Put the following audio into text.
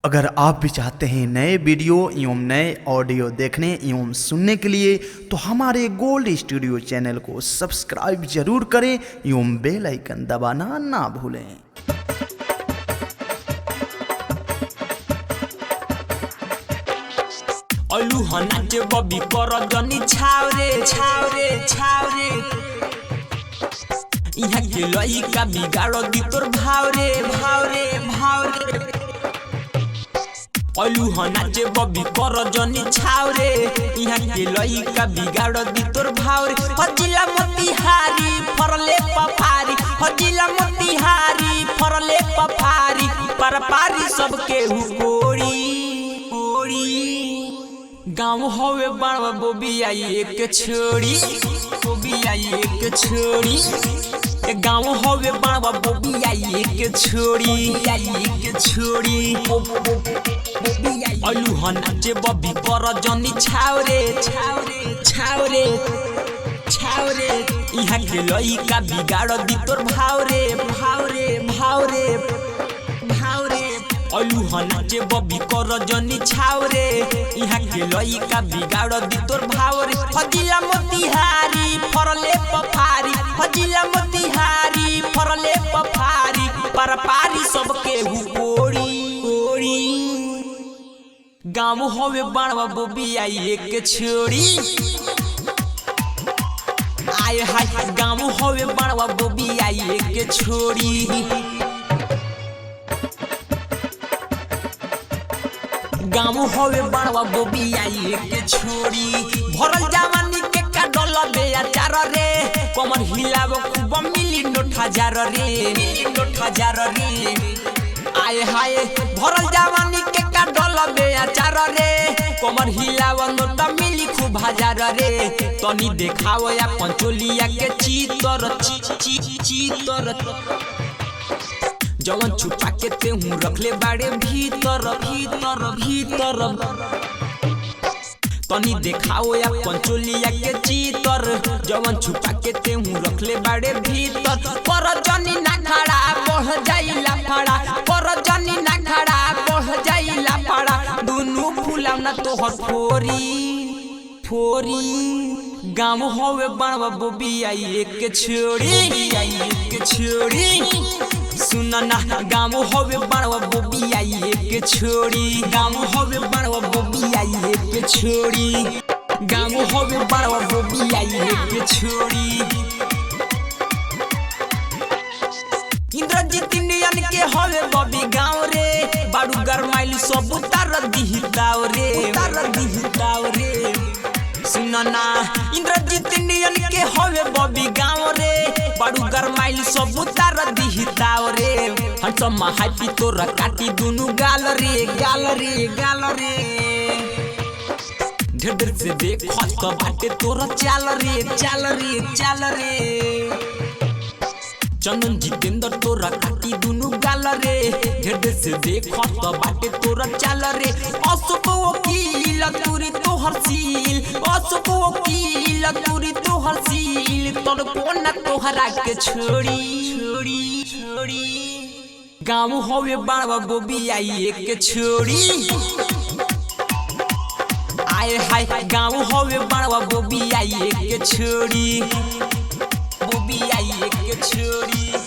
अगर आप भी चाहते हैं नए वीडियो एवं नए ऑडियो देखने एवं सुनने के लिए तो हमारे गोल्ड स्टूडियो चैनल को सब्सक्राइब जरूर करें एवं बेल आइकन दबाना ना भूलें। नाचे बबी कर जनी छावरे छावरे छावरे यहाँ के लइका बिगाड़ दी तोर भावरे भावरे भावरे नाचे बबी कर जनी छावरे यहाँ के लइका बिगाड़ दी तोर भावरे हजिला मोतिहारी फरले पफारी हजिला मोतिहारी फरले पफारी पर पारी सबके हुकोड़ी गाँव हवे बाणवा बोबी आई एक छोड़ी बोबी आई एक छोड़ी गाँव हवे बाणवा बोबी आई एक छोड़ी आई एक छोड़ी नाचे बबी कर जनी छावरे छावरे छावरे छावरे यहाँ के लइका बिगाड़ दी तोर भावरे भावरे भावरे भावरे नाचे बबी कर जनी छावरे यहाँ के लइका बिगाड़ दी तोर भावरे हजिला मोतिहारी फरले पफारी हजिला मोतिहारी फरले पफारी पर पारी सबके हुकोड़ी गाँव हवे बाणवा बोबी आई एक छोड़ी आए हाय गाँव हवे बाणवा बोबी आई एक छोड़ी गाँव हवे बाणवा बोबी आई एक छोड़ी भरल जवानी के काडल बेया चार रे कमर हिलाव खूब मिली नोट हजार रे आए हाय भरल जवानी के काडल बेया चार रे कमर हिलाव नोट मिली खूब हजार रे तनी देखाव अपन चोलिया के चीतर चीतर जवन छुपा के ते हूँ रखले बाड़े भीतर भीतर भीतर तनी देखाओ अपन चोलिया के चीतर जवन छुपा के ते हूँ रखले बाड़े भीतर पर जनी ना खड़ा बढ़ जाइला फड़ा पर जनी ना खड़ा बढ़ जाइला फड़ा दुनू फुलावना तोहर फोरी गाँव हवे बाणवा बोबी आई एक छोड़ी सुना ना गाँव हवे बाणवा बोबी आई एक छोड़ी गाँव हवे बाणवा बोबी आई एक छोड़ी गाँव हवे बाणवा बोबी आई एक छोड़ी इंद्रजीत इंडियन के हवे बबी गाँव रे बाड़ू गरमाइल सब उतार दिहिताव रे सुना ना इंद्रजीत इंडियन के हवे बबी गाँव रे बाड़ू गरमाइल सब उतार दिहिताव रे हंसम हापी तोरा काटी दुनु गाल रे ढेर से देख तो बाटे तोरा चाल रे चंदन जितेंद्र तोरा काटी दुनु गाल रे ढेर से देख तो बाटे तोरा चाल रे अशोक वकील तुरी तोहर सील अशोक वकील तुरी तोहर सील तोर कोना तोहरा के छोड़ी गाँव हवे बाणवा बोबी आई एक छोड़ी आए हाय गाँव हवे बाणवा बोबी आई एक छोड़ी बोबी आई एक छोड़ी।